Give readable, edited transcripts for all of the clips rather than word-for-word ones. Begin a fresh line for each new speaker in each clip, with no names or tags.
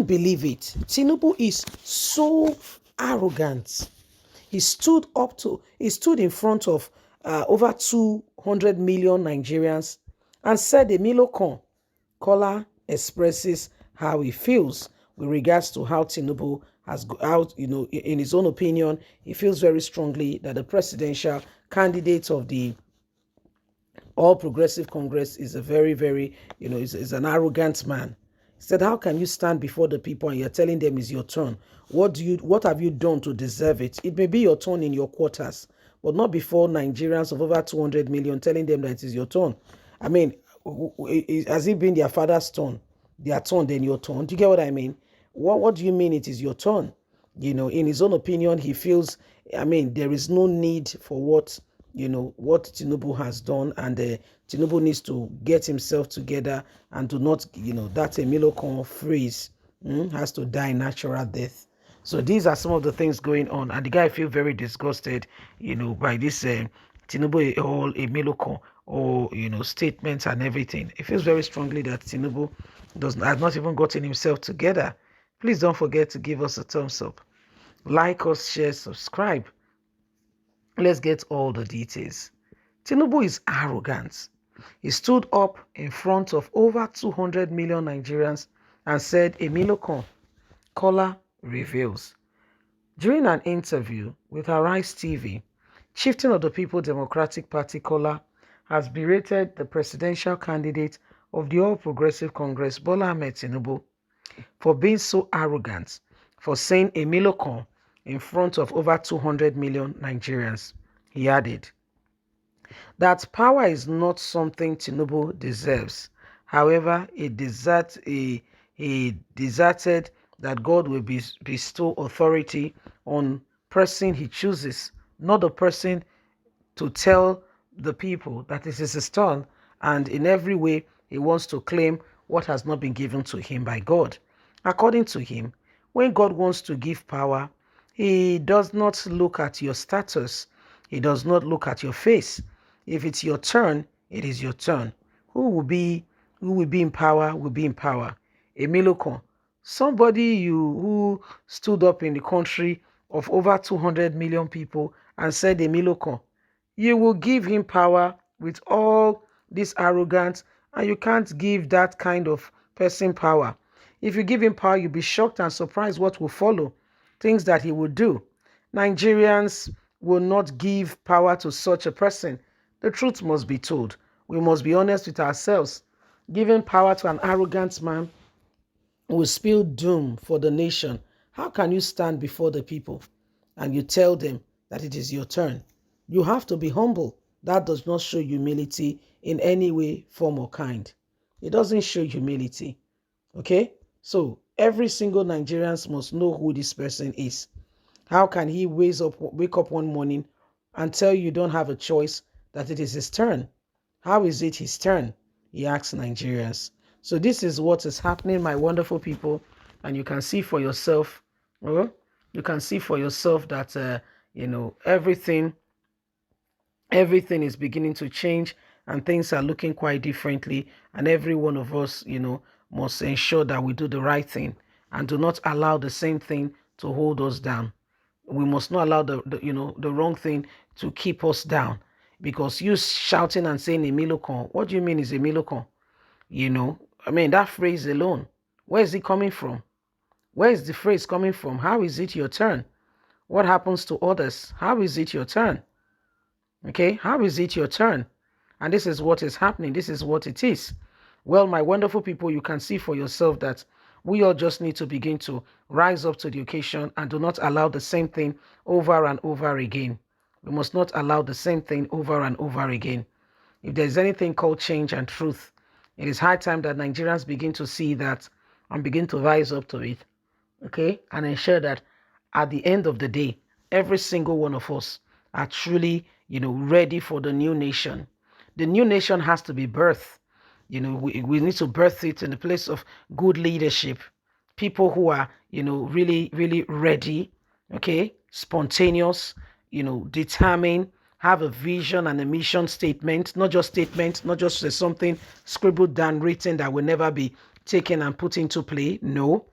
believe it. Tinubu is so arrogant. He stood in front of over 200 million Nigerians and said Emilio Kola expresses how he feels with regards to how Tinubu has go out, in his own opinion, he feels very strongly that the presidential candidate of the All Progressive Congress is a very, very, is an arrogant man. He said, how can you stand before the people and you're telling them it's your turn? What have you done to deserve it? It may be your turn in your quarters, but not before Nigerians of over 200 million telling them that it is your turn. I mean, has it been their father's turn? Their turn, then your turn. Do you get what I mean? What do you mean it is your turn? In his own opinion, he feels, there is no need for what Tinubu has done, and Tinubu needs to get himself together and do not, that Emilio phrase has to die natural death. So these are some of the things going on, and the guy feel very disgusted, by this Tinubu or Emilio or statements and everything. He feels very strongly that Tinubu has not even gotten himself together. Please don't forget to give us a thumbs up, like us, share, subscribe. Let's get all the details. Tinubu is arrogant. He stood up in front of over 200 million Nigerians and said, Emilio Kola reveals. During an interview with Arise TV, chieftain of the People Democratic Party Kola has berated the presidential candidate of the All Progressive Congress, Bola Ahmed Tinubu, for being so arrogant, for saying Emilio in front of over 200 million Nigerians. He added that power is not something Tinubu deserves. However, he deserted that God will bestow authority on person he chooses, not the person to tell the people that it is his turn, and in every way he wants to claim what has not been given to him by God. According to him, when God wants to give power, he does not look at your status. He does not look at your face. If it's your turn, it is your turn. Who will be in power will be in power. Emilio, somebody who stood up in the country of over 200 million people and said, Emilio, you will give him power with all this arrogance, and you can't give that kind of person power. If you give him power, you'll be shocked and surprised what will follow, things that he will do. Nigerians will not give power to such a person. The truth must be told. We must be honest with ourselves. Giving power to an arrogant man will spell doom for the nation. How can you stand before the people and you tell them that it is your turn? You have to be humble. That does not show humility in any way, form, or kind. It doesn't show humility. Okay? So every single Nigerian must know who this person is. How can he wake up one morning and tell you don't have a choice, that it is his turn? How is it his turn? He asks Nigerians. So this is what is happening, my wonderful people, and you can see for yourself. You can see for yourself that everything is beginning to change, and things are looking quite differently. And every one of us, must ensure that we do the right thing and do not allow the same thing to hold us down. We must not allow the wrong thing to keep us down. Because you shouting and saying Emilio, what do you mean is Emilio? That phrase alone, where is it coming from? Where is the phrase coming from? How is it your turn? What happens to others? How is it your turn? Okay, how is it your turn? And this is what is happening. This is what it is. Well, my wonderful people, you can see for yourself that we all just need to begin to rise up to the occasion and do not allow the same thing over and over again. We must not allow the same thing over and over again. If there's anything called change and truth, it is high time that Nigerians begin to see that and begin to rise up to it. Okay? And ensure that at the end of the day, every single one of us are truly, ready for the new nation. The new nation has to be birthed. We need to birth it in the place of good leadership. People who are, really, really ready, okay, spontaneous, determined, have a vision and a mission statement, not just something scribbled down, written that will never be taken and put into play. No,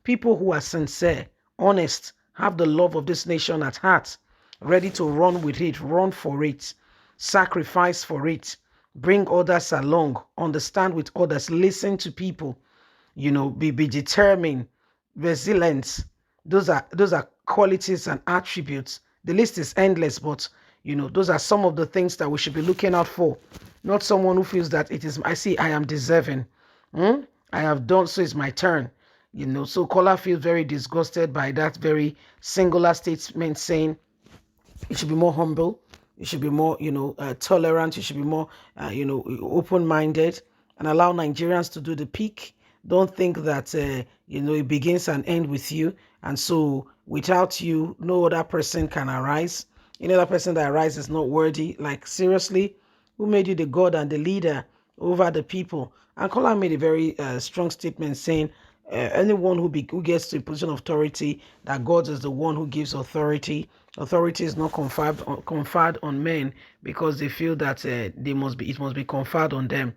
People who are sincere, honest, have the love of this nation at heart, ready to run with it, run for it, sacrifice for it, bring others along, understand with others, listen to people, be determined, resilient. Those are qualities and attributes. The list is endless, but those are some of the things that we should be looking out for. Not someone who feels that I am deserving. I have done, so it's my turn. So Kola feels very disgusted by that very singular statement, saying you should be more humble, you should be more tolerant, you should be more open-minded, and allow Nigerians to do the peak. Don't think that it begins and ends with you, and so without you no other person can arise. Any other person that arises is not worthy. Like, seriously, who made you the god and the leader over the people? And Kola made a very strong statement saying anyone who gets to a position of authority, that God is the one who gives authority. Authority is not conferred on men because they feel that it must be conferred on them.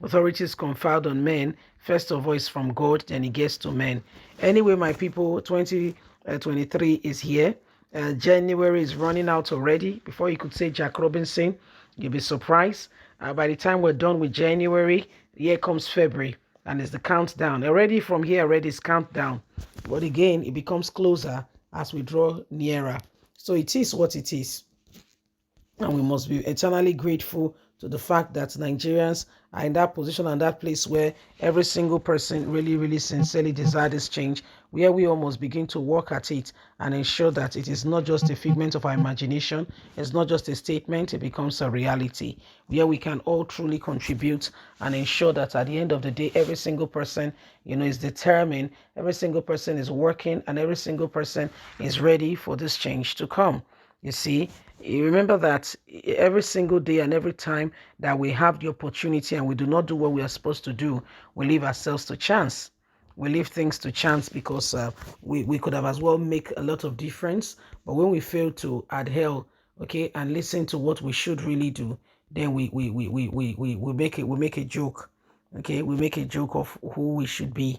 Authority is conferred on men. First of all, it's from God, then it gets to men. Anyway, my people, 2023 is here. January is running out already. Before you could say Jack Robinson, you'll be surprised. By the time we're done with January, here comes February, and it's the countdown. Already from here, already is countdown. But again, it becomes closer as we draw nearer. So it is what it is. And we must be eternally grateful to the fact that Nigerians are in that position and that place where every single person really, really sincerely desires this change, where we all must begin to work at it and ensure that it is not just a figment of our imagination, it's not just a statement, it becomes a reality, where we can all truly contribute and ensure that at the end of the day, every single person, is determined, every single person is working, and every single person is ready for this change to come. You see, you remember that every single day and every time that we have the opportunity and we do not do what we are supposed to do, we leave ourselves to chance. We leave things to chance because we could have as well make a lot of difference. But when we fail to adhere, okay, and listen to what we should really do, then we make a joke. Okay, we make a joke of who we should be.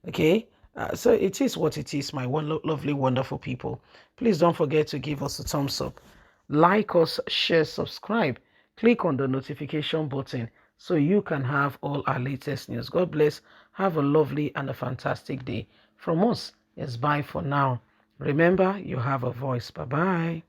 Okay, so it is what it is, my lovely, wonderful people. Please don't forget to give us a thumbs up, like us, share, subscribe, click on the notification button so you can have all our latest news. God bless. Have a lovely and a fantastic day. From us, it's bye for now. Remember, you have a voice. Bye bye.